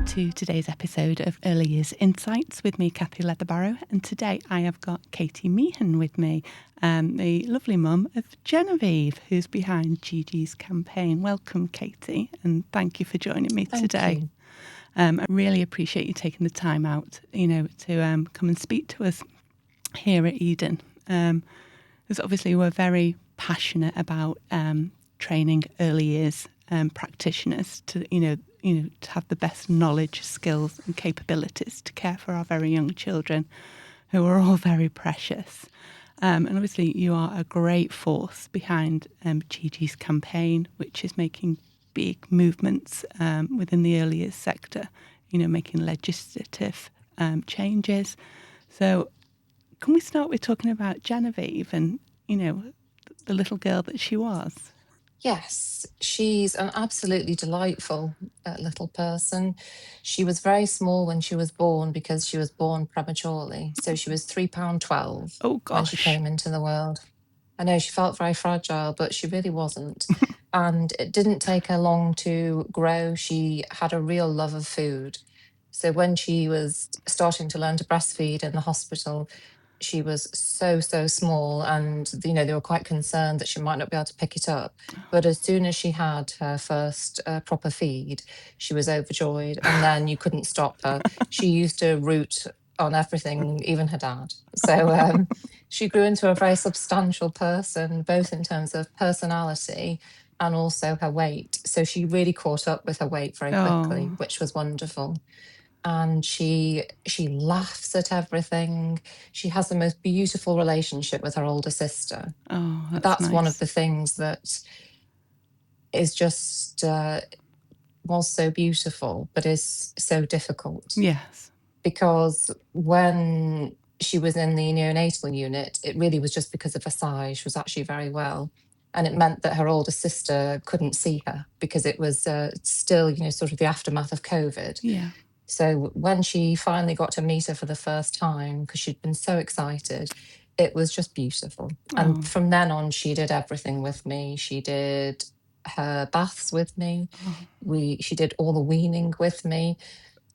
welcome to today's episode of Early Years Insights with me, Kathy Leatherbarrow. And today I have got Katie Meehan with me, the lovely mum of Genevieve, who's behind Gigi's campaign. Welcome, Katie, and thank you for joining me today. I really appreciate you taking the time out, to come and speak to us here at Eden. Because obviously we're very passionate about training early years practitioners to, to have the best knowledge, skills and capabilities to care for our very young children who are all very precious. And obviously you are a great force behind Gigi's campaign, which is making big movements within the early years sector, making legislative changes. So can we start with talking about Genevieve and, the little girl that she was? Yes, she's an absolutely delightful little person. She was very small when she was born because she was born prematurely. So she was £3.12 Oh, when she gosh. came into the world. I know she felt very fragile, but she really wasn't. And it didn't take her long to grow. She had a real love of food. So when she was starting to learn to breastfeed in the hospital, she was so small, and they were quite concerned that she might not be able to pick it up. But as soon as she had her first proper feed, she was overjoyed, and then you couldn't stop her. She used to root on everything, even her dad. So she grew into a very substantial person, both in terms of personality and also her weight. So she really caught up with her weight very quickly, which was wonderful. And she laughs at everything. She has the most beautiful relationship with her older sister. Oh, That's nice. one of the things that is just was so beautiful, but is so difficult. Yes. Because when she was in the neonatal unit, it really was just because of her size. She was actually very well. And it meant that her older sister couldn't see her because it was still, sort of the aftermath of COVID. Yeah. So when she finally got to meet her for the first time, because she'd been so excited, it was just beautiful. And from then on, she did everything with me. She did her baths with me. She did all the weaning with me.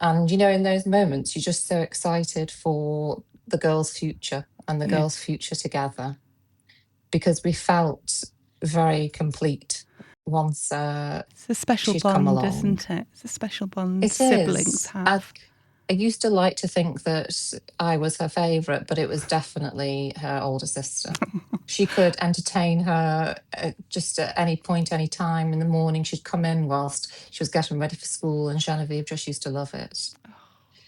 And, in those moments, you're just so excited for the girl's future and the girl's future together, because we felt very complete once it's a special she'd bond, come along. Isn't it? It's a special bond It siblings is. have. I used to like to think that I was her favourite, but it was definitely her older sister. She could entertain her just at any point, any time in the morning. She'd come in whilst she was getting ready for school, and Genevieve just used to love it.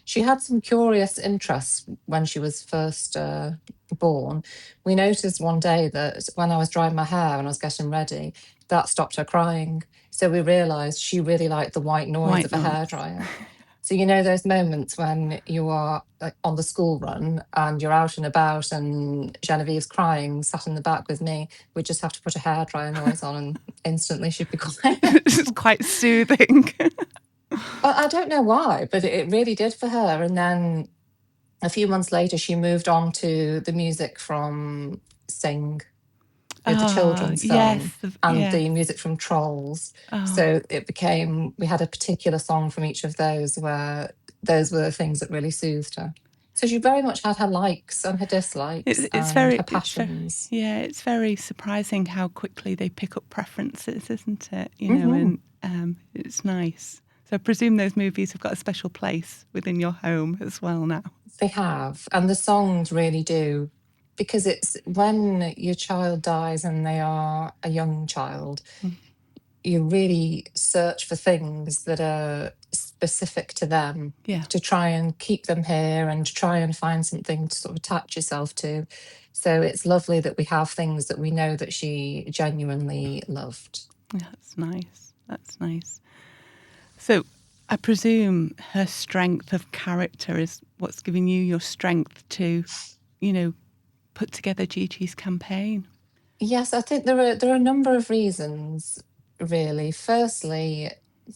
She had some curious interests when she was first born. We noticed one day that when I was drying my hair and I was getting ready, that stopped her crying. So we realised she really liked the white noise of a hairdryer. So, those moments when you are on the school run and you're out and about and Genevieve's crying, sat in the back with me, we'd just have to put a hairdryer noise on and instantly she'd be quiet. It's quite soothing. I don't know why, but it really did for her. And then a few months later, she moved on to the music from Sing, the children's film, and the music from Trolls. So it became, we had a particular song from each of those where those were the things that really soothed her. So she very much had her likes and her dislikes her passions. It's very surprising how quickly they pick up preferences, isn't it? And it's nice. So I presume those movies have got a special place within your home as well now. They have, and the songs really do. Because it's when your child dies and they are a young child, you really search for things that are specific to them to try and keep them here and to try and find something to sort of attach yourself to. So it's lovely that we have things that we know that she genuinely loved. That's nice. That's nice. So I presume her strength of character is what's giving you your strength to, put together Gigi's campaign. Yes, I think there are a number of reasons, really. Firstly,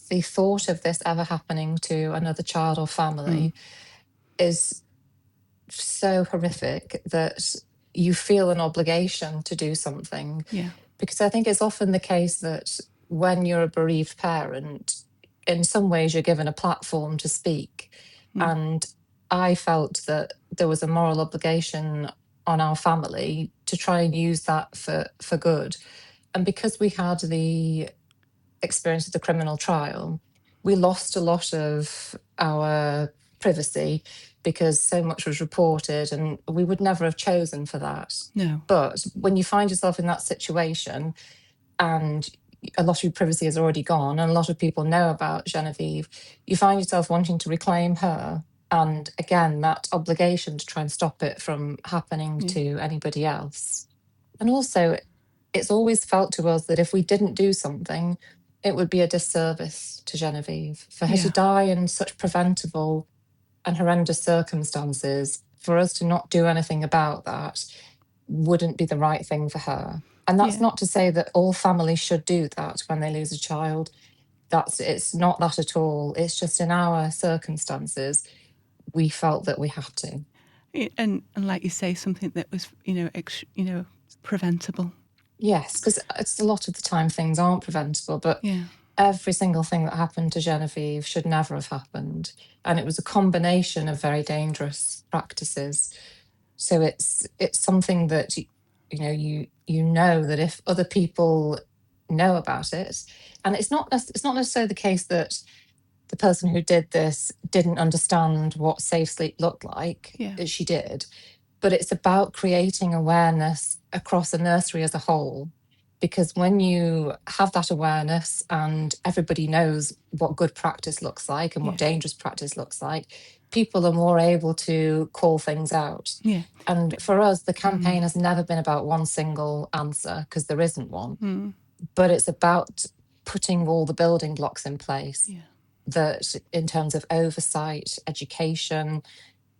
the thought of this ever happening to another child or family is so horrific that you feel an obligation to do something. Yeah. Because I think it's often the case that when you're a bereaved parent, in some ways you're given a platform to speak. And I felt that there was a moral obligation on our family to try and use that for good. And because we had the experience of the criminal trial, we lost a lot of our privacy because so much was reported, and we would never have chosen for that. No. But when you find yourself in that situation and a lot of your privacy is already gone and a lot of people know about Genevieve, you find yourself wanting to reclaim her. And again, that obligation to try and stop it from happening to anybody else. And also, it's always felt to us that if we didn't do something, it would be a disservice to Genevieve. For her to die in such preventable and horrendous circumstances, for us to not do anything about that wouldn't be the right thing for her. And that's not to say that all families should do that when they lose a child. It's not that at all. It's just in our circumstances, we felt that we had to. And like you say, something that was, preventable. Yes, because it's a lot of the time things aren't preventable, but every single thing that happened to Genevieve should never have happened. And it was a combination of very dangerous practices. So it's something that you know that if other people know about it, and it's not necessarily the case that the person who did this didn't understand what safe sleep looked like. She did, but it's about creating awareness across a nursery as a whole. Because when you have that awareness and everybody knows what good practice looks like and what dangerous practice looks like, people are more able to call things out. And for us, the campaign has never been about one single answer, because there isn't one, but it's about putting all the building blocks in place that, in terms of oversight, education,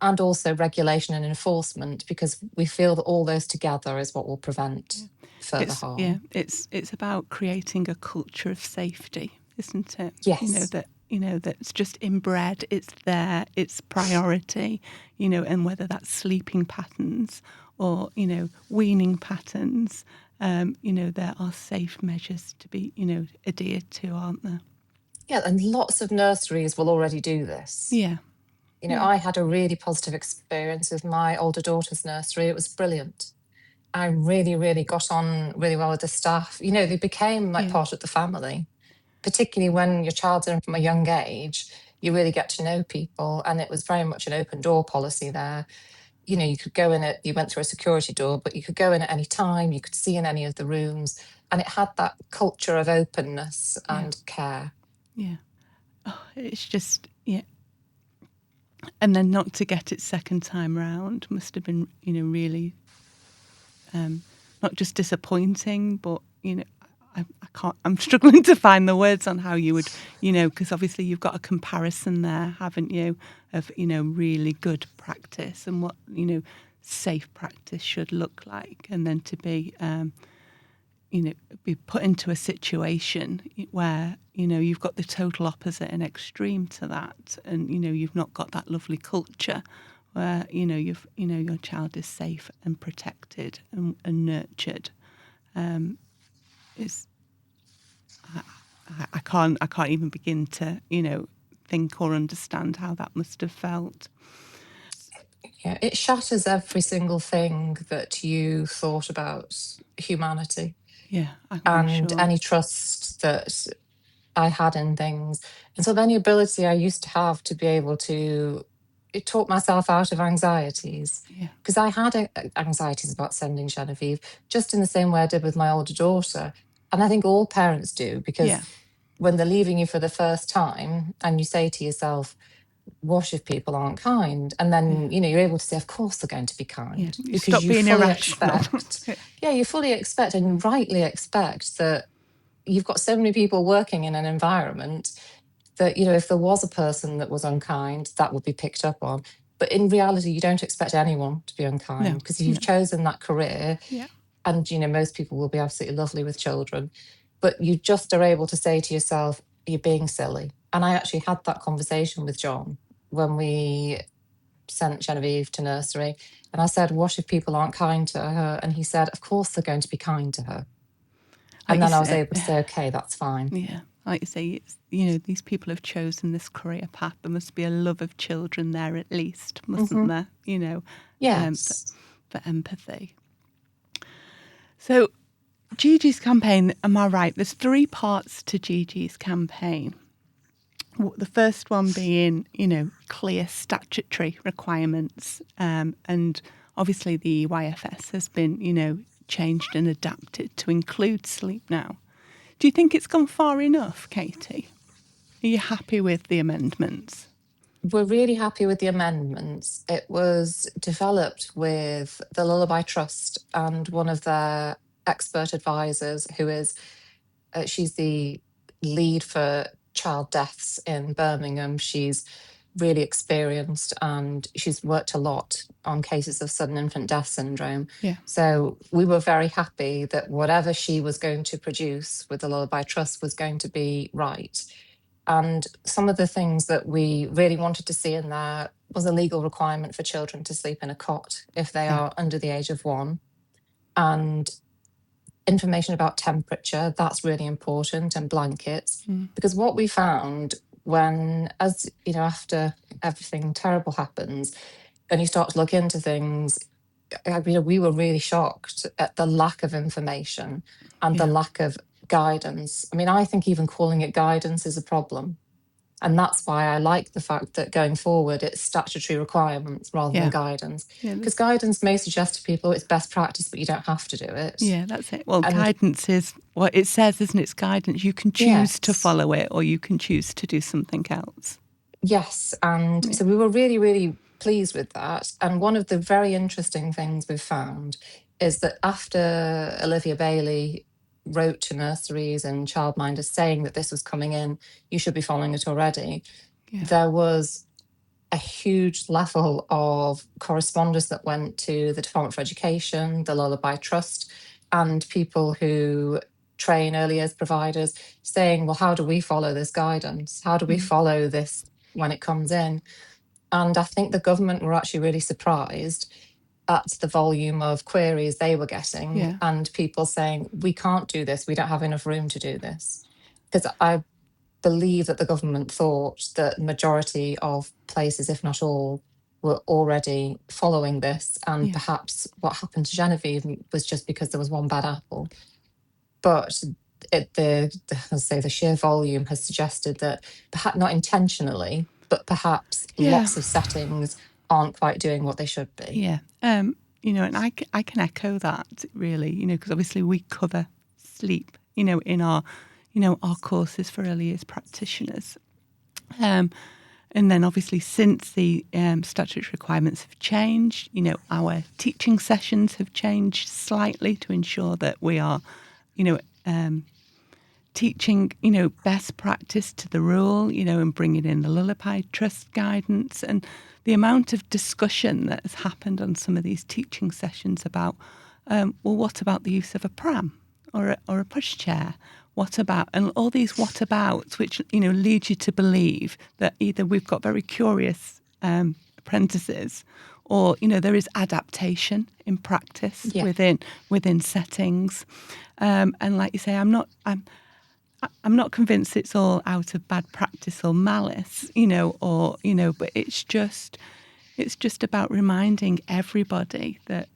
and also regulation and enforcement, because we feel that all those together is what will prevent further harm. Yeah, it's about creating a culture of safety, isn't it? Yes. That's just inbred, it's there, it's priority, and whether that's sleeping patterns or, weaning patterns, there are safe measures to be, adhered to, aren't there? Yeah, and lots of nurseries will already do this. Yeah. I had a really positive experience with my older daughter's nursery. It was brilliant. I really, really got on really well with the staff. They became like part of the family, particularly when your child's in from a young age. You really get to know people, and it was very much an open door policy there. You could go in you went through a security door, but you could go in at any time, you could see in any of the rooms, and it had that culture of openness and care. Yeah. Oh, it's just, and then not to get it second time round must have been, really not just disappointing, but, I can't, I'm struggling to find the words on how you would, because obviously you've got a comparison there, haven't you, of, really good practice and what, safe practice should look like. And then to be, be put into a situation where, you've got the total opposite and extreme to that. And, you've not got that lovely culture where, your child is safe and protected and nurtured. I can't even begin to, think or understand how that must have felt. Yeah, it shatters every single thing that you thought about humanity. Yeah, I'm and sure. any trust that I had in things. And so any ability I used to have to be able to talk myself out of anxieties. Because I had anxieties about sending Genevieve, just in the same way I did with my older daughter. And I think all parents do, because when they're leaving you for the first time and you say to yourself, what if people aren't kind? And then, you're able to say, of course they're going to be kind. You because stop you being fully irrational. expect. You fully expect and rightly expect that you've got so many people working in an environment that, if there was a person that was unkind, that would be picked up on. But in reality, you don't expect anyone to be unkind, because if you've chosen that career, and, most people will be absolutely lovely with children, but you just are able to say to yourself, you're being silly. And I actually had that conversation with John when we sent Genevieve to nursery. And I said, what if people aren't kind to her? And he said, of course they're going to be kind to her. And then I was able to say, okay, that's fine. Yeah. like you say, it's, these people have chosen this career path. There must be a love of children there at least, mustn't there? For, Yes. for empathy. So Gigi's campaign, am I right? There's 3 parts to Gigi's campaign. The first one being, clear statutory requirements. And obviously the YFS has been, changed and adapted to include sleep now. Do you think it's gone far enough, Katie? Are you happy with the amendments? We're really happy with the amendments. It was developed with the Lullaby Trust and one of their expert advisors, who is she's the lead for child deaths in Birmingham. She's really experienced and she's worked a lot on cases of sudden infant death syndrome. Yeah. So we were very happy that whatever she was going to produce with the Lullaby Trust was going to be right. And some of the things that we really wanted to see in there was a legal requirement for children to sleep in a cot if they Yeah. are under the age of 1. And information about temperature, that's really important, and blankets. Because what we found when, as you know, after everything terrible happens, and you start to look into things, we were really shocked at the lack of information and the Yeah. lack of guidance. I mean, I think even calling it guidance is a problem. And that's why I like the fact that going forward, it's statutory requirements rather than Yeah. guidance. Yeah, Because guidance may suggest to people it's best practice, but you don't have to do it. yeah, that's it. Well, And guidance is what it says, isn't it? It's guidance. You can choose to yes, follow it or you can choose to do something else. yes. And Yeah. so we were really, really pleased with that. And one of the very interesting things we've found is that after Olivia Bailey wrote to nurseries and childminders saying that this was coming in, you should be following it already, Yeah. there was a huge level of correspondence that went to the Department for Education, the Lullaby Trust, and people who train early years providers saying, well, how do we follow this guidance? How do we follow this when it comes in? And I think the government were actually really surprised at the volume of queries they were getting Yeah. and people saying, we can't do this, we don't have enough room to do this. Because I believe that the government thought that majority of places, if not all, were already following this, and Yeah. perhaps what happened to Genevieve was just because there was one bad apple. But let's say the sheer volume has suggested that perhaps not intentionally, but perhaps Yeah. lots of settings aren't quite doing what they should be. Yeah. And I can echo that really, because obviously we cover sleep, in our courses for early years practitioners. And then obviously since the statutory requirements have changed, our teaching sessions have changed slightly to ensure that we are, teaching, best practice to the rule, and bringing in the Lullaby Trust guidance, and the amount of discussion that has happened on some of these teaching sessions about, well, what about the use of a pram or a pushchair? What about, and all these what abouts, which, lead you to believe that either we've got very curious apprentices, or there is adaptation in practice Yeah. within settings, and like you say, I'm not convinced it's all out of bad practice or malice, but it's just about reminding everybody that,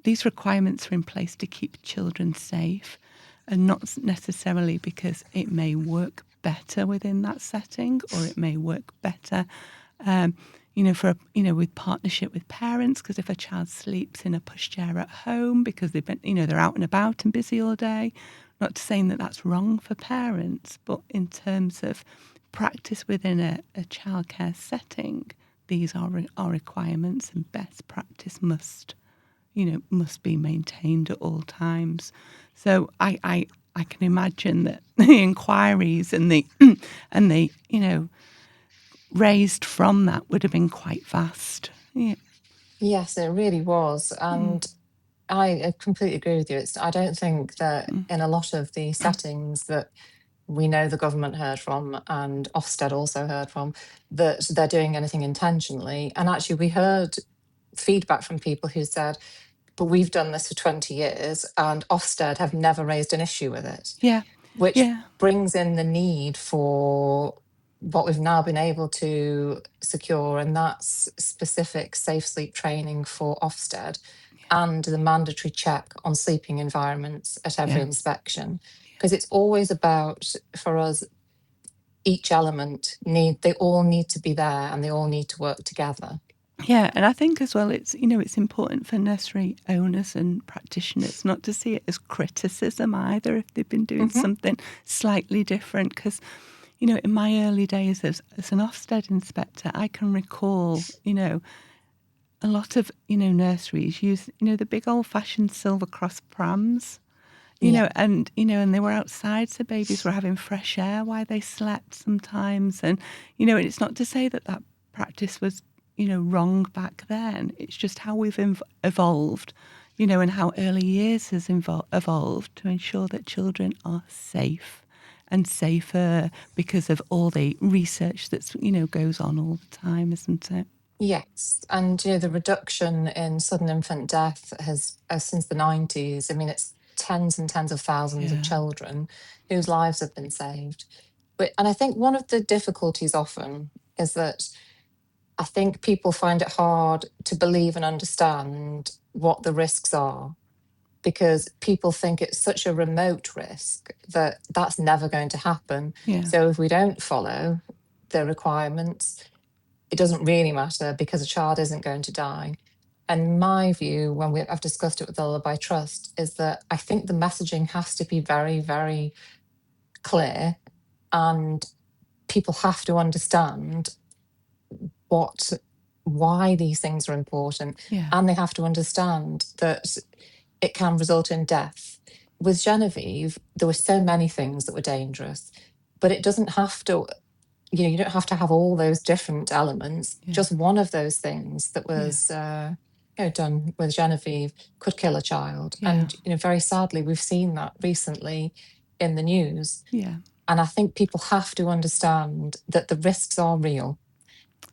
these requirements are in place to keep children safe, and not necessarily because it may work better within that setting or it may work better, with partnership with parents, because if a child sleeps in a pushchair at home because they've been, they're out and about and busy all day, not saying that that's wrong for parents, but in terms of practice within a childcare setting, these are requirements, and best practice must be maintained at all times. So I can imagine that the inquiries and the and the raised from that would have been quite vast. Yeah. Yes, it really was. And I completely agree with you. I don't think that in a lot of the settings that we know the government heard from and Ofsted also heard from, that they're doing anything intentionally. And actually, we heard feedback from people who said, but we've done this for 20 years and Ofsted have never raised an issue with it. Yeah. which Yeah. brings in the need for what we've now been able to secure, and that's specific safe sleep training for Ofsted and the mandatory check on sleeping environments at every Yeah. inspection. Because it's always about, for us, each element they all need to be there and they all need to work together. Yeah, and I think as well, it's it's important for nursery owners and practitioners not to see it as criticism either if they've been doing Hmm. something slightly different. Because in my early days as an Ofsted inspector, I can recall a lot of nurseries use the big old fashioned silver cross prams. Yeah. And they were outside, so babies were having fresh air while they slept sometimes. And and it's not to say that that practice was wrong back then. It's just how we've evolved, and how early years has evolved to ensure that children are safe and safer because of all the research that's goes on all the time, isn't it? Yes, and the reduction in sudden infant death has since the 90s. I mean, it's tens and tens of thousands of Yeah, children whose lives have been saved. And I think one of the difficulties often is that I think people find it hard to believe and understand what the risks are, because people think it's such a remote risk that that's never going to happen. yeah, So if we don't follow the requirements, it doesn't really matter because a child isn't going to die. And my view, I've discussed it with the Lullaby Trust, is that I think the messaging has to be very, very clear, and people have to understand why these things are important, yeah, and they have to understand that it can result in death. With Genevieve, there were so many things that were dangerous, but it doesn't have to, you don't have to have all those different elements. yeah, Just one of those things that yeah, was done with Genevieve could kill a child. yeah, And very sadly, we've seen that recently in the news. yeah. And I think people have to understand that the risks are real,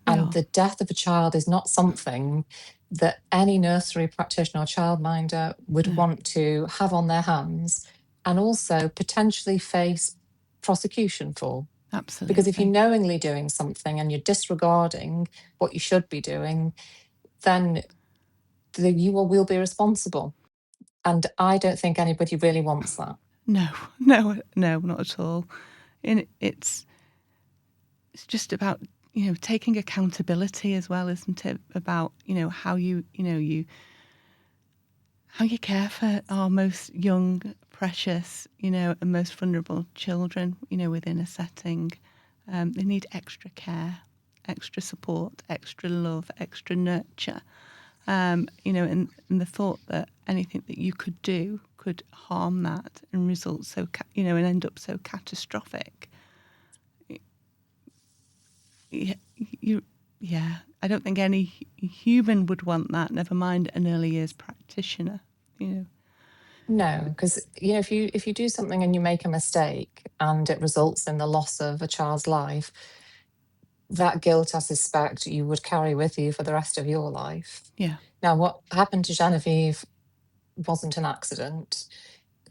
They and are. the death of a child is not something that any nursery practitioner or childminder would No, want to have on their hands, and also potentially face prosecution for. Because if you're absolutely. knowingly doing something and you're disregarding what you should be doing, then will be responsible. And I don't think anybody really wants that. No, no, no, not at all. And it's just about taking accountability as well, isn't it? About how how you care for our most young, precious, and most vulnerable children, within a setting. They need extra care, extra support, extra love, extra nurture. And the thought that anything that you could do could harm that and result and end up so catastrophic. Yeah, yeah. I don't think any human would want that. Never mind an early years practitioner. You know, No, because if you do something and you make a mistake and it results in the loss of a child's life, that guilt, I suspect, you would carry with you for the rest of your life. yeah, Now, what happened to Genevieve wasn't an accident.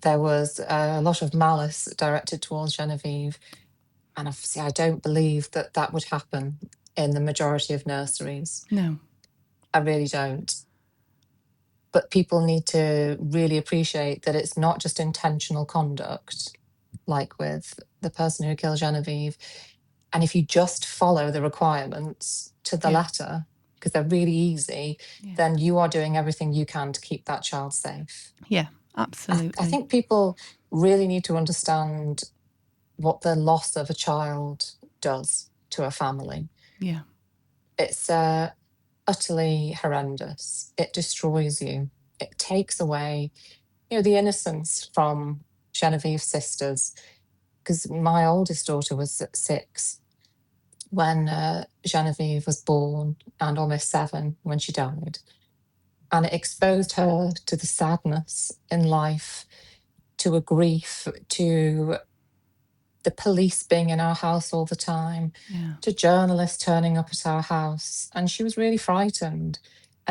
There was a lot of malice directed towards Genevieve, and obviously, I don't believe that that would happen in the majority of nurseries. no, I really don't. But people need to really appreciate that it's not just intentional conduct, like with the person who killed Genevieve. And if you just follow the requirements to the yeah, letter, because they're really easy, yeah, then you are doing everything you can to keep that child safe. yeah, I absolutely. think people really need to understand what the loss of a child does to a family. Yeah, It's utterly horrendous. It destroys you. It takes away, the innocence from Genevieve's sisters. Because my oldest daughter was 6 when Genevieve was born, and almost 7 when she died. And it exposed her to the sadness in life, to a grief, to the police being in our house all the time, yeah, to journalists turning up at our house. And she was really frightened.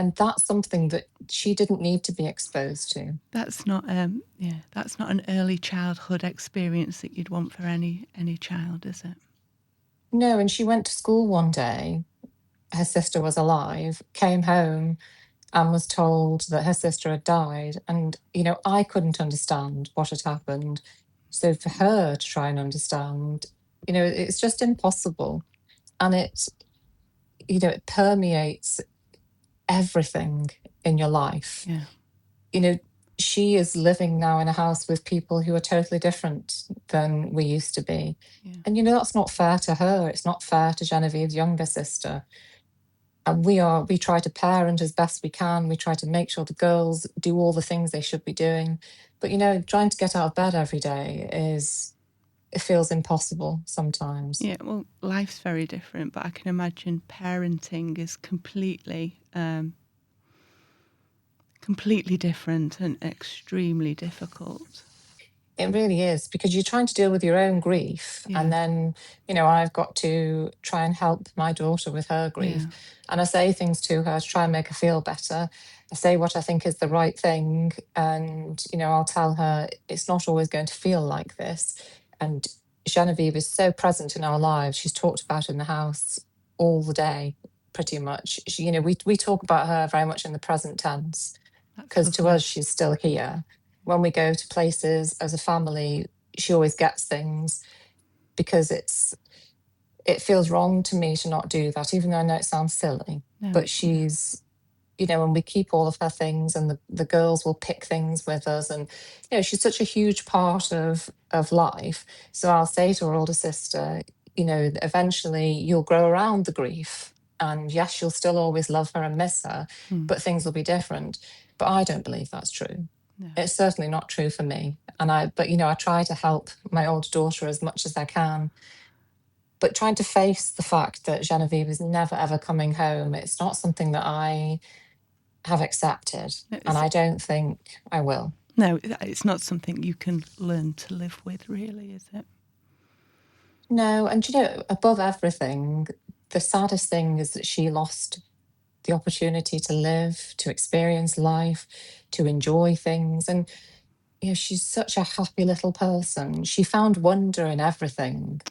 And that's something that she didn't need to be exposed to. That's not that's not an early childhood experience that you'd want for any child, is it? No, and she went to school one day, her sister was alive, came home and was told that her sister had died. And, I couldn't understand what had happened. So for her to try and understand, it's just impossible. And it permeates everything in your life. Yeah. She is living now in a house with people who are totally different than we used to be. Yeah. And, that's not fair to her. It's not fair to Genevieve's younger sister. And we try to parent as best we can. We try to make sure the girls do all the things they should be doing. But, trying to get out of bed every day it feels impossible sometimes. Yeah, well, life's very different, but I can imagine parenting is completely different and extremely difficult. It really is, because you're trying to deal with your own grief. Yeah. And then, I've got to try and help my daughter with her grief. Yeah. And I say things to her to try and make her feel better. I say what I think is the right thing. And, I'll tell her it's not always going to feel like this. And Genevieve is so present in our lives. She's talked about in the house all the day, pretty much. She, we talk about her very much in the present tense, because to us, she's still here. When we go to places as a family, she always gets things, because it feels wrong to me to not do that, even though I know it sounds silly. No, But she's, and we keep all of her things, and the girls will pick things with us. And, she's such a huge part of life. So I'll say to her older sister, eventually you'll grow around the grief. And yes, you'll still always love her and miss her, but things will be different. But I don't believe that's true. No. It's certainly not true for me. But I try to help my older daughter as much as I can. But trying to face the fact that Genevieve is never ever coming home, it's not something that I have accepted, and I don't think I will. No, it's not something you can learn to live with, really, is it? No, and above everything, the saddest thing is that she lost the opportunity to live, to experience life, to enjoy things. And she's such a happy little person. She found wonder in everything.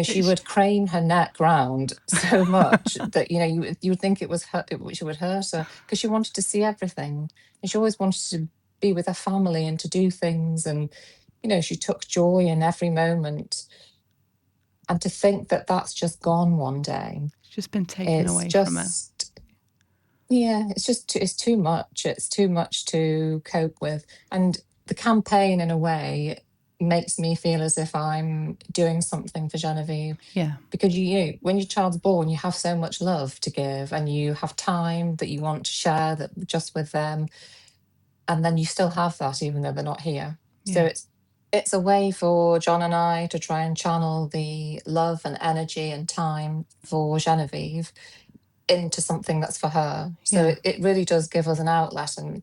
She would crane her neck round so much that you would think it would hurt her, because she wanted to see everything, and she always wanted to be with her family and to do things. And she took joy in every moment. And to think that that's just gone one day, it's just been taken away from her. Yeah, it's too much. It's too much to cope with. And the campaign, in a way, makes me feel as if I'm doing something for Genevieve. Yeah. Because when your child's born, you have so much love to give, and you have time that you want to share that just with them. And then you still have that even though they're not here. Yeah. So it's a way for John and I to try and channel the love and energy and time for Genevieve into something that's for her. So Yeah. it really does give us an outlet. And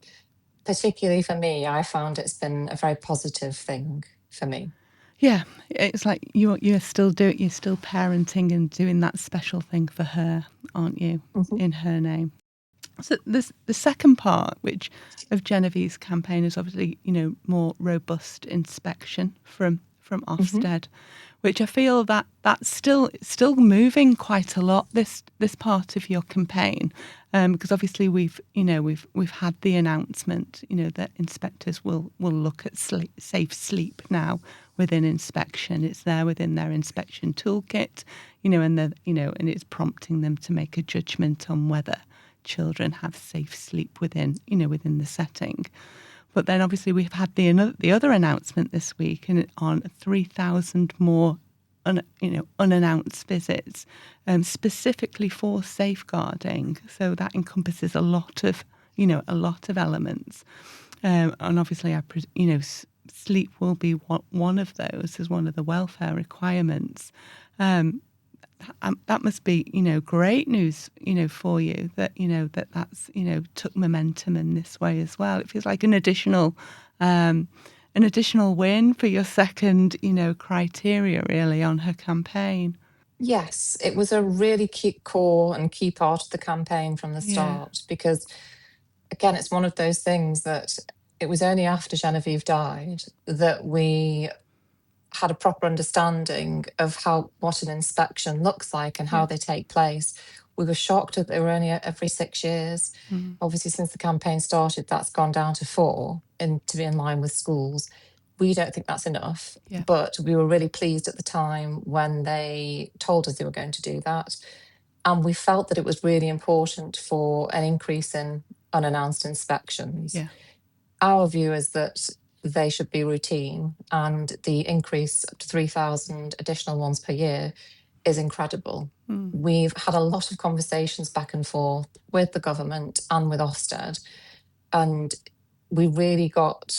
particularly for me, I found it's been a very positive thing for me. Yeah, it's like you're still parenting and doing that special thing for her, aren't you? Mm-hmm. In her name. So the second part, which of Genevieve's campaign, is obviously more robust inspection from Ofsted, which I feel that's still moving quite a lot. This part of your campaign, because obviously we've had the announcement that inspectors will look at safe sleep now within inspection. It's there within their inspection toolkit, and it's prompting them to make a judgment on whether children have safe sleep within the setting. But then obviously we've had the other announcement this week, and on 3,000 more unannounced visits, specifically for safeguarding. So that encompasses a lot of elements, and obviously sleep will be one of those as one of the welfare requirements. That must be, great news, for you that, that's, took momentum in this way as well. It feels like an additional win for your second, criteria really on her campaign. Yes, it was a really key core and key part of the campaign from the Yeah, start because, again, it's one of those things that it was only after Genevieve died that we had a proper understanding of what an inspection looks like and yeah. how they take place. We were shocked that they were only every 6 years. Mm, Obviously, since the campaign started, that's gone down to 4 and to be in line with schools. We don't think that's enough, yeah, but we were really pleased at the time when they told us they were going to do that. And we felt that it was really important for an increase in unannounced inspections. yeah. Our view is that they should be routine, and the increase up to 3,000 additional ones per year is incredible. Mm, We've had a lot of conversations back and forth with the government and with Ofsted, and we really got,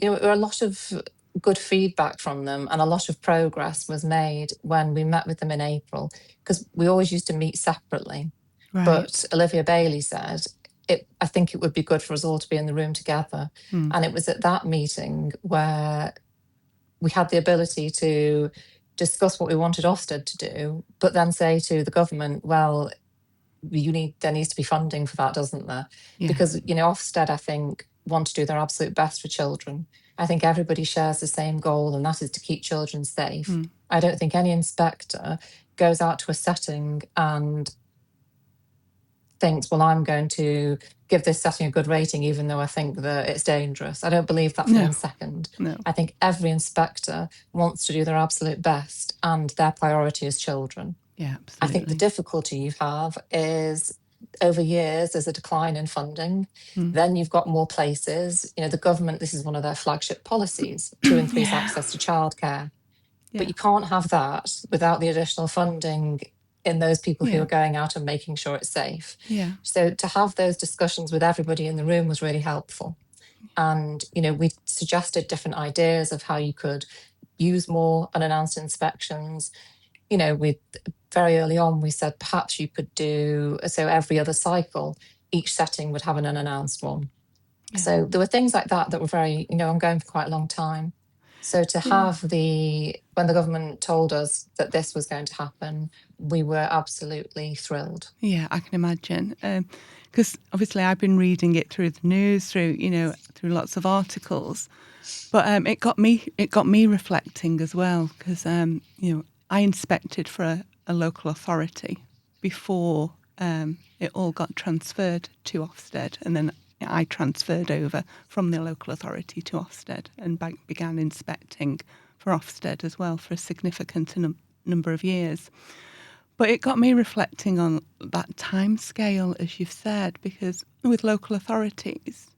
a lot of good feedback from them, and a lot of progress was made when we met with them in April, because we always used to meet separately. right. But Olivia Bailey said, I think it would be good for us all to be in the room together. Mm, And it was at that meeting where we had the ability to discuss what we wanted Ofsted to do, but then say to the government, well, there needs to be funding for that, doesn't there? yeah. Because, Ofsted, I think, want to do their absolute best for children. I think everybody shares the same goal, and that is to keep children safe. Mm, I don't think any inspector goes out to a setting and thinks, well, I'm going to give this setting a good rating, even though I think that it's dangerous. I don't believe that for no, 1 second. no. I think every inspector wants to do their absolute best, and their priority is children. Yeah, I think the absolutely. difficulty you have is over years, there's a decline in funding. Mm, Then you've got more places. The government, this is one of their flagship policies, to increase yeah, access to childcare. But yeah, you can't have that without the additional funding in those people who yeah, are going out and making sure it's safe. yeah, So to have those discussions with everybody in the room was really helpful. And, we suggested different ideas of how you could use more unannounced inspections. We very early on, we said perhaps you could do, so every other cycle, each setting would have an unannounced one. yeah, So there were things like that were very, ongoing for quite a long time. So to yeah. have when the government told us that this was going to happen, we were absolutely thrilled. Yeah, I can imagine. Because obviously I've been reading it through the news, through lots of articles, but it got me reflecting as well. Because I inspected for a local authority before it all got transferred to Ofsted, and then I transferred over from the local authority to Ofsted and began inspecting for Ofsted as well for a significant number of years. But it got me reflecting on that time scale, as you've said, because with local authorities,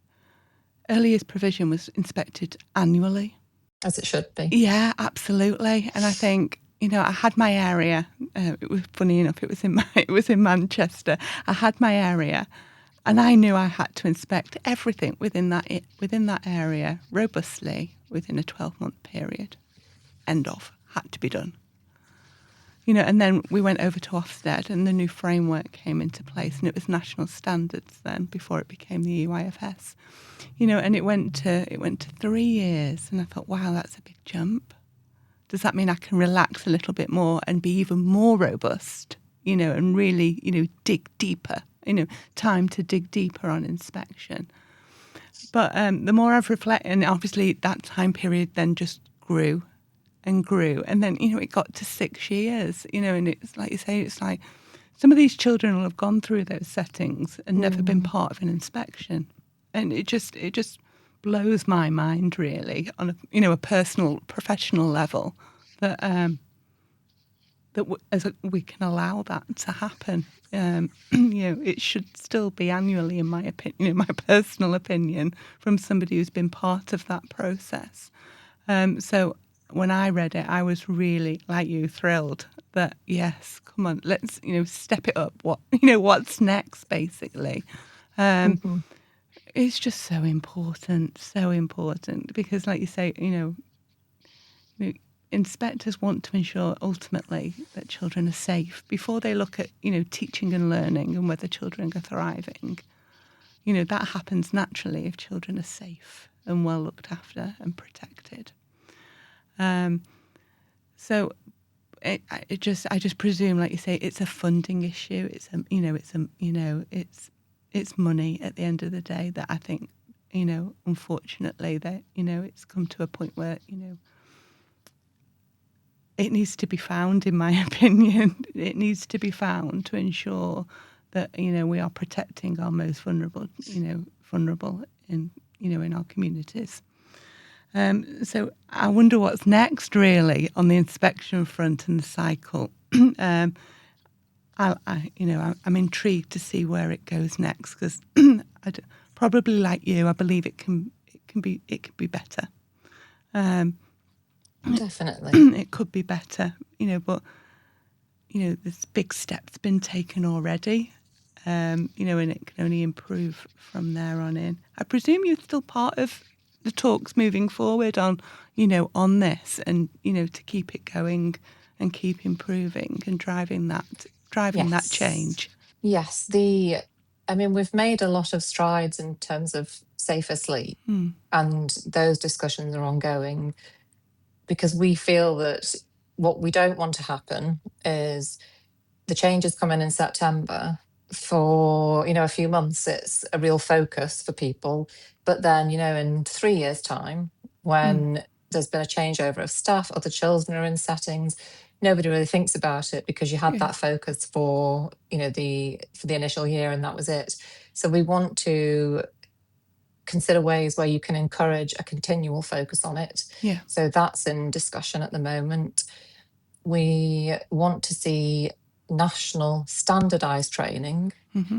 early years provision was inspected annually. As it should be. Yeah, absolutely. And I think, I had my area. It was funny enough. It was in Manchester. I had my area, and I knew I had to inspect everything within that area robustly within a 12-month period. End of. Had to be done. And then we went over to Ofsted and the new framework came into place, and it was national standards then before it became the EYFS. And it went to 3 years, and I thought, wow, that's a big jump. Does that mean I can relax a little bit more and be even more robust, and really, dig deeper, time to dig deeper on inspection. But the more I've reflected, and obviously that time period then just grew and grew. And then, it got to 6 years, and it's like you say, it's like some of these children will have gone through those settings and never been part of an inspection. And it just blows my mind really on a personal, professional level that we can allow that to happen. It should still be annually, in my opinion, my personal opinion, from somebody who's been part of that process. So when I read it, I was really, like you, thrilled that, yes, come on, let's, step it up. What's next, basically. Mm-hmm. It's just so important because, like you say, inspectors want to ensure ultimately that children are safe before they look at, teaching and learning and whether children are thriving. That happens naturally if children are safe and well looked after and protected. So I just presume, like you say, it's a funding issue. It's money at the end of the day that I think, unfortunately, that it's come to a point where it needs to be found. In my opinion, it needs to be found to ensure that we are protecting our most vulnerable, vulnerable in our communities. So I wonder what's next, really, on the inspection front and the cycle. I'm intrigued to see where it goes next, because probably like you, I believe it can be better. Definitely. It could be better, but there's big steps been taken already, and it can only improve from there on in. I presume you're still part of the talks moving forward on this, and to keep it going and keep improving and driving that Yes. change. Yes. We've made a lot of strides in terms of safer sleep, and those discussions are ongoing, because we feel that what we don't want to happen is the changes come in September. For a few months it's a real focus for people, but then in 3 years' time, when there's been a changeover of staff, other children are in settings, nobody really thinks about it, because you had that focus for the initial year, and that was it. So we want to consider ways where you can encourage a continual focus on it. Yeah. So that's in discussion at the moment. We want to see national standardized training.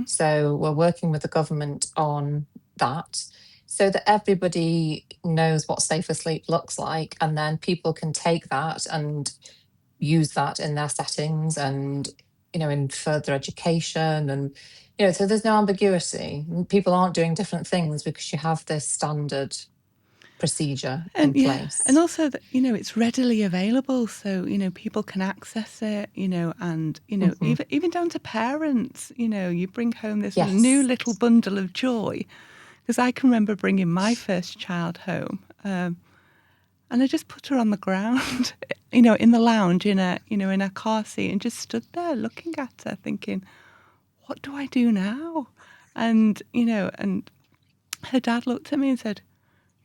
So we're working with the government on that, so that everybody knows what safer sleep looks like, and then people can take that and use that in their settings, and in further education, and so there's no ambiguity. People aren't doing different things because you have this standard procedure in place. And also that it's readily available, so people can access it, and even down to parents, you bring home this new Yes. little bundle of joy. Because I can remember bringing my first child home, and I just put her on the ground, in the lounge, in a car seat, and just stood there looking at her, thinking, what do I do now? And and her dad looked at me and said,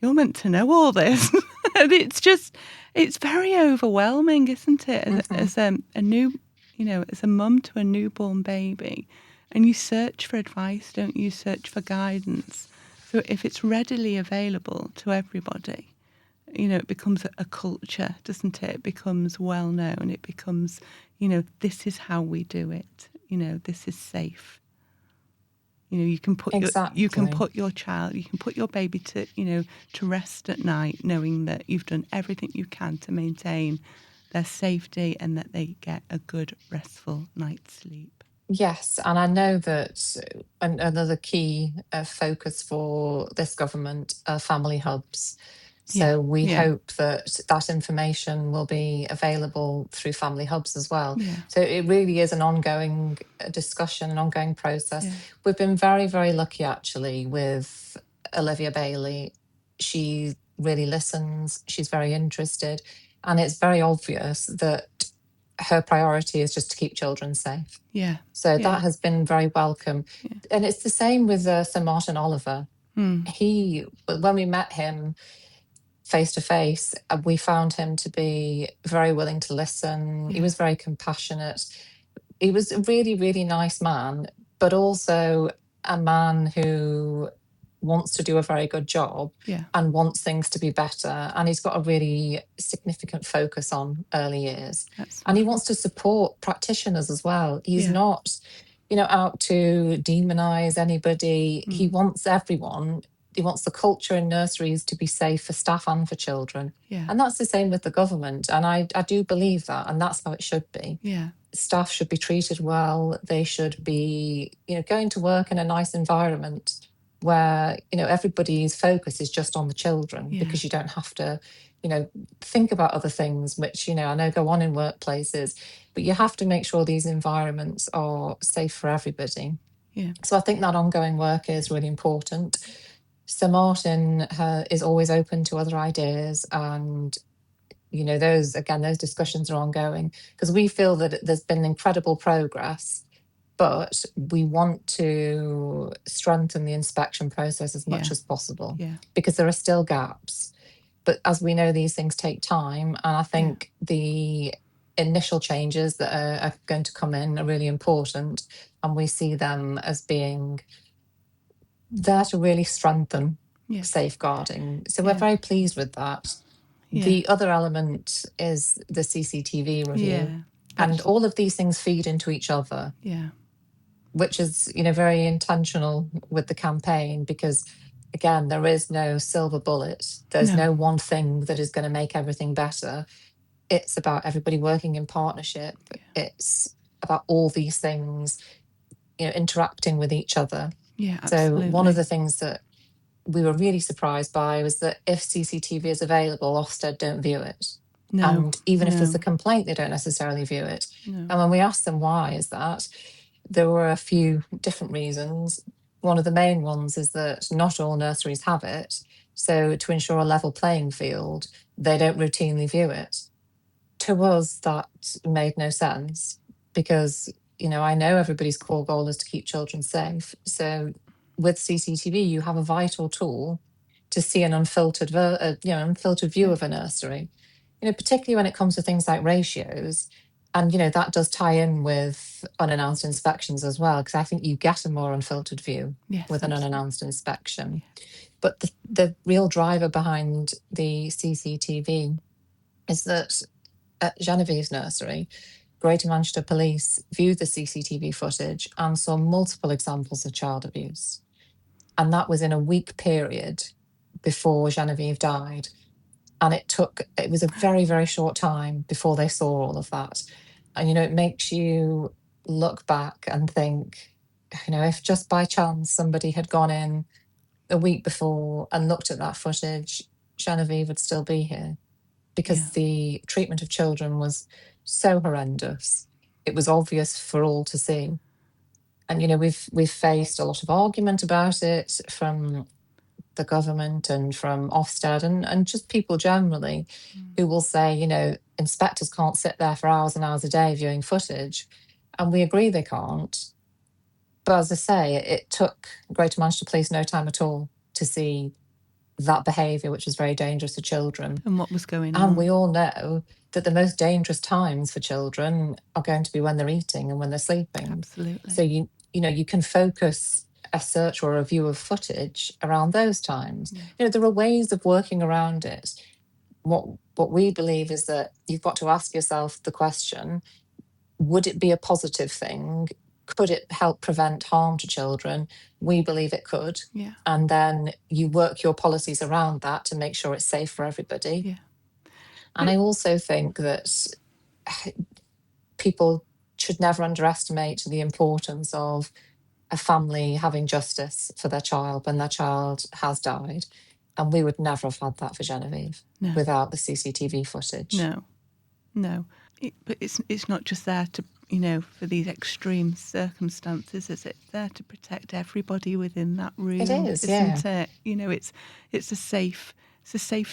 you're meant to know all this. And it's very overwhelming, isn't it? As a new, as a mum to a newborn baby, and you search for advice, don't you? Search for guidance. So if it's readily available to everybody, it becomes a culture, doesn't it? It becomes well known. It becomes, this is how we do it. This is safe. You can put Exactly. you can put your baby to rest at night, knowing that you've done everything you can to maintain their safety and that they get a good, restful night's sleep. Yes, and I know that another key focus for this government are family hubs. So we hope that that information will be available through family hubs as well. Yeah. So it really is an ongoing discussion, an ongoing process. We've been very, very lucky, actually, with Olivia Bailey. She really listens. She's very interested. And it's very obvious that her priority is just to keep children safe. Yeah. So that has been very welcome. And it's the same with Sir Martin Oliver. When we met him face to face, we found him to be very willing to listen. He was very compassionate. He was a really, really nice man, but also a man who wants to do a very good job and wants things to be better. And he's got a really significant focus on early years. And he wants to support practitioners as well. He's not, out to demonize anybody. He wants everyone. He wants the culture in nurseries to be safe for staff and for children. And that's the same with the government. And I do believe that. And that's how it should be. Staff should be treated well. They should be, going to work in a nice environment where, everybody's focus is just on the children, because you don't have to, think about other things, which, I know go on in workplaces, but you have to make sure these environments are safe for everybody. So I think that ongoing work is really important. Sir Martin is always open to other ideas, and those discussions are ongoing, because we feel that there's been incredible progress, but we want to strengthen the inspection process as much as possible, because there are still gaps. But as we know, these things take time. And I think the initial changes that are going to come in are really important. And we see them as being there to really strengthen safeguarding. So we're very pleased with that. The other element is the CCTV review. And all of these things feed into each other. Which is, very intentional with the campaign, because again, there is no silver bullet. There's no one thing that is going to make everything better. It's about everybody working in partnership. It's about all these things, interacting with each other. So one of the things that we were really surprised by was that if CCTV is available, Ofsted don't view it. And even if there's a complaint, they don't necessarily view it. And when we asked them why is that, there were a few different reasons. One of the main ones is that not all nurseries have it. So to ensure a level playing field, they don't routinely view it. To us, that made no sense, because, I know everybody's core goal is to keep children safe. So with CCTV, you have a vital tool to see an unfiltered view of a nursery, particularly when it comes to things like ratios. And, that does tie in with unannounced inspections as well, because I think you get a more unfiltered view with an unannounced inspection. But the real driver behind the CCTV is that at Genevieve's nursery, Greater Manchester Police viewed the CCTV footage and saw multiple examples of child abuse. And that was in a week period before Genevieve died. And it was a very, very short time before they saw all of that. And, it makes you look back and think, if just by chance somebody had gone in a week before and looked at that footage, Genevieve would still be here, because the treatment of children was so horrendous. It was obvious for all to see. And, we've faced a lot of argument about it from the government and from Ofsted and just people generally who will say, inspectors can't sit there for hours and hours a day viewing footage. And we agree they can't. But as I say, it took Greater Manchester Police no time at all to see that behaviour, which was very dangerous to children. And what was going on. And we all know that the most dangerous times for children are going to be when they're eating and when they're sleeping. Absolutely. So, you can focus a search or a view of footage around those times. There are ways of working around it. What we believe is that you've got to ask yourself the question, would it be a positive thing? Could it help prevent harm to children? We believe it could. And then you work your policies around that to make sure it's safe for everybody. And I also think that people should never underestimate the importance of a family having justice for their child when their child has died. And we would never have had that for Genevieve without the CCTV footage. No. But it's not just there to, for these extreme circumstances, is it? There to protect everybody within that room. It is, isn't it? It's a safe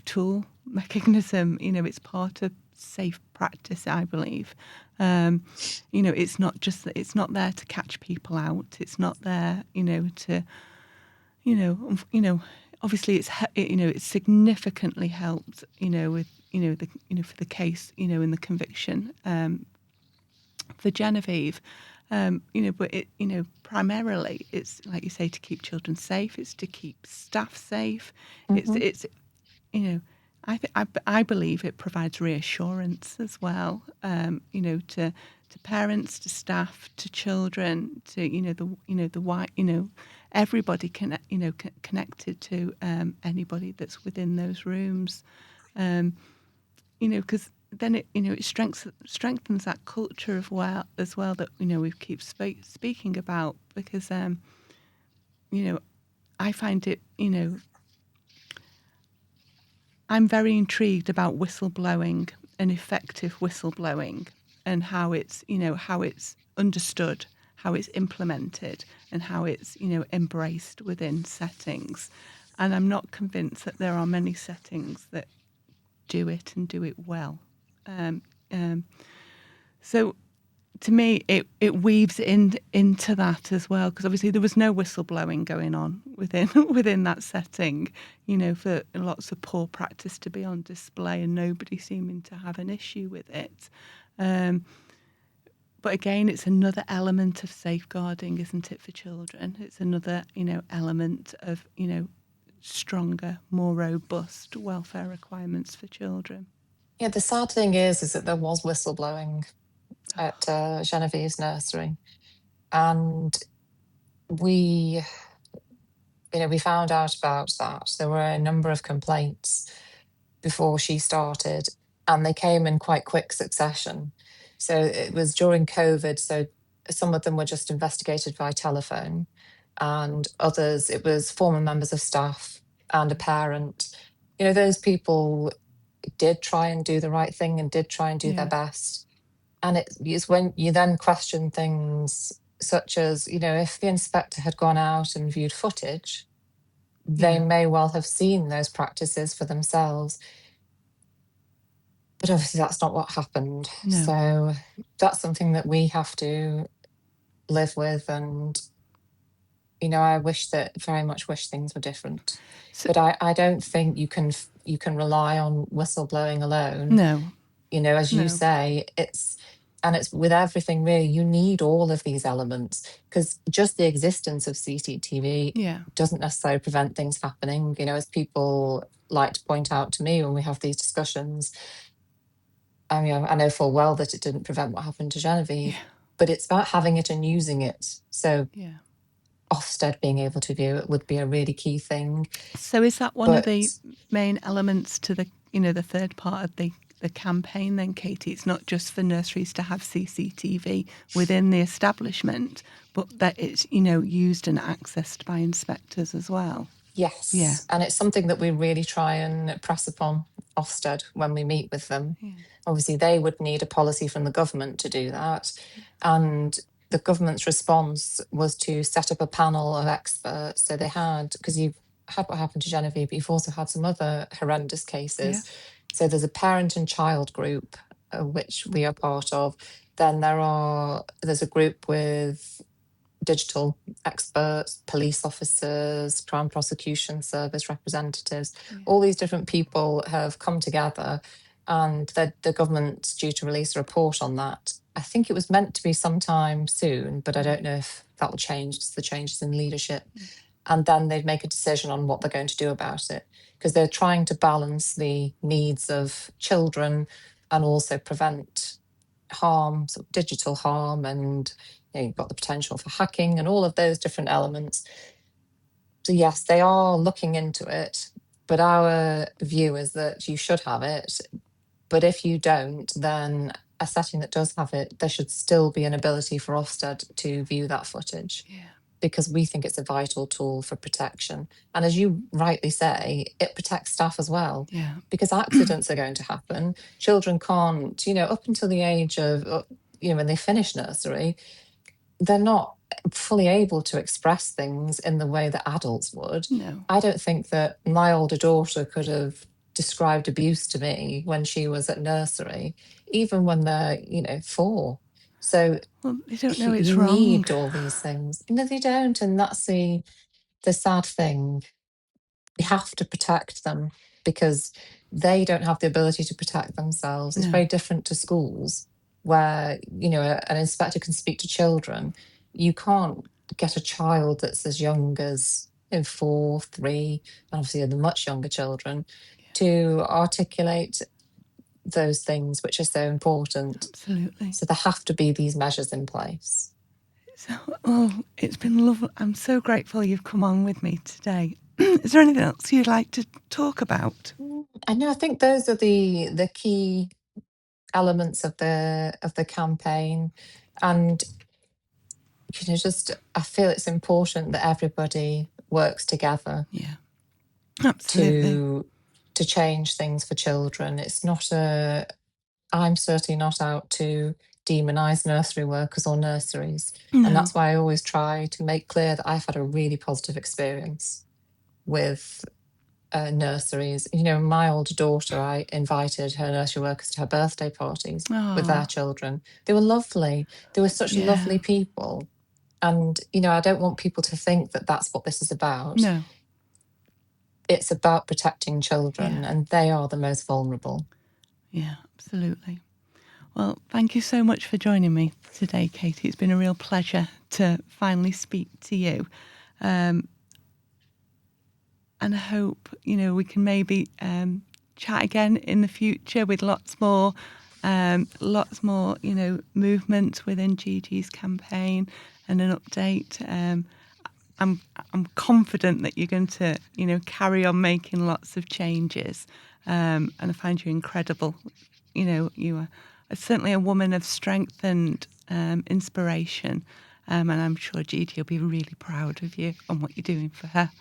tool mechanism. It's part of safe practice, I believe. It's not just that. It's not there to catch people out. It's not there, to, obviously it's significantly helped, with, for the case, in the conviction for Genevieve. But it, primarily it's like you say, to keep children safe. It's to keep staff safe. It's I believe it provides reassurance as well, to parents, to staff, to children, to everybody connected to anybody that's within those rooms, because then it strengthens that culture as well that we keep speaking about, because I find it I'm very intrigued about whistleblowing and effective whistleblowing, and how it's understood, how it's implemented, and how it's embraced within settings. And I'm not convinced that there are many settings that do it and do it well. So to me, it weaves into that as well, because obviously there was no whistleblowing going on within that setting, for lots of poor practice to be on display and nobody seeming to have an issue with it. But again, it's another element of safeguarding, isn't it, for children? It's another, element of, stronger, more robust welfare requirements for children. Yeah, the sad thing is that there was whistleblowing at Genevieve's nursery, and we found out about that. There were a number of complaints before she started, and they came in quite quick succession. So it was during COVID, so some of them were just investigated by telephone, and others, it was former members of staff and a parent. Those people did try and do the right thing and did try and do their best. And it's when you then question things such as, if the inspector had gone out and viewed footage, they may well have seen those practices for themselves. But obviously that's not what happened. No. So that's something that we have to live with. And, I very much wish things were different. But I don't think you can rely on whistleblowing alone. No. As you say, it's with everything really, you need all of these elements, because just the existence of CCTV doesn't necessarily prevent things happening. As people like to point out to me when we have these discussions, I know full well that it didn't prevent what happened to Genevieve, but it's about having it and using it. So Ofsted being able to view it would be a really key thing. So is that one of the main elements to the, the third part of the campaign then, Katie? It's not just for nurseries to have CCTV within the establishment, but that it's, used and accessed by inspectors as well. Yes. Yeah. And it's something that we really try and press upon Ofsted when we meet with them. Yeah. Obviously, they would need a policy from the government to do that. And the government's response was to set up a panel of experts. So they had, because you've had what happened to Genevieve, but you've also had some other horrendous cases. Yeah. So there's a parent and child group, which we are part of. Then there's a group with digital experts, police officers, Crown Prosecution Service representatives. All these different people have come together, and the government's due to release a report on that. I think it was meant to be sometime soon, but I don't know if that will change because the changes in leadership. And then they'd make a decision on what they're going to do about it, because they're trying to balance the needs of children and also prevent harm, sort of digital harm, and you've got the potential for hacking and all of those different elements. So yes, they are looking into it, but our view is that you should have it. But if you don't, then a setting that does have it, there should still be an ability for Ofsted to view that footage. Yeah. Because we think it's a vital tool for protection. And as you rightly say, it protects staff as well. Yeah. Because accidents are going to happen. Children can't, up until the age of, when they finish nursery, they're not fully able to express things in the way that adults would. No. I don't think that my older daughter could have described abuse to me when she was at nursery, even when they're, 4. So they don't know it's you wrong. need all these things. No, they don't. And that's the sad thing. We have to protect them because they don't have the ability to protect themselves. It's very different to schools where, an inspector can speak to children. You can't get a child that's as young as 4, 3, and obviously the much younger children to articulate those things which are so important. Absolutely. So there have to be these measures in place. So, it's been lovely. I'm so grateful you've come on with me today. Is there anything else you'd like to talk about? I think those are the key elements of the campaign. And I feel it's important that everybody works together. Yeah, absolutely. To change things for children. I'm certainly not out to demonise nursery workers or nurseries. No. And that's why I always try to make clear that I've had a really positive experience with nurseries. You know, my older daughter, I invited her nursery workers to her birthday parties with their Oh, children. They were lovely. They were such yeah. lovely people. And, you know, I don't want people to think that that's what this is about. No. It's about protecting children, Yeah. and they are the most vulnerable. Yeah, absolutely. Well, thank you so much for joining me today, Katie. It's been a real pleasure to finally speak to you. And I hope, we can maybe chat again in the future with lots more, movement within Gigi's campaign and an update. I'm confident that you're going to, carry on making lots of changes. And I find you incredible. You are certainly a woman of strength and inspiration. And I'm sure Gigi will be really proud of you and what you're doing for her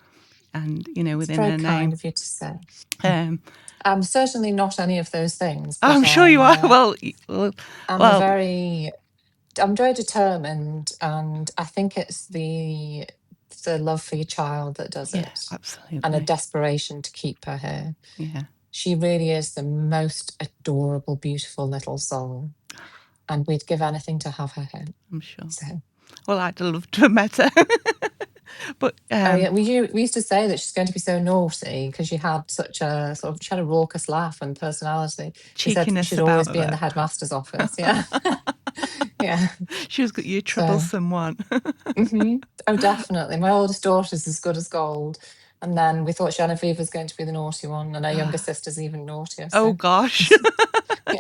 and, It's within very her kind name. of you to say. Um, I'm certainly not any of those things, but I'm sure you are. Well, I'm well, I'm very determined, and I think it's the love for your child that does yeah, it, and a absolutely. desperation to keep her here. Yeah, She really is the most adorable, beautiful little soul, and we'd give anything to have her here. I'm sure. So, Well, I'd love to have met her. But oh yeah, we used to say that she's going to be so naughty because she had such a she had a raucous laugh and personality. We said cheekiness she'd about always be in her. the headmaster's office. Yeah, yeah. She was your So. troublesome one. Oh, definitely. My oldest daughter's as good as gold. And then we thought Genevieve was going to be the naughty one, and our younger sister's even naughtier. Oh, So, gosh.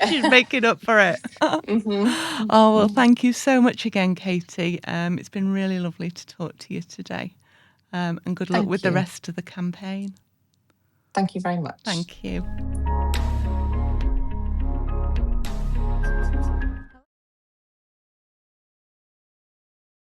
She's yeah. making up for it. hmm Oh, well, thank you so much again, Katie. It's been really lovely to talk to you today. And good luck with Thank the you. rest of the campaign. Thank you very much. Thank you.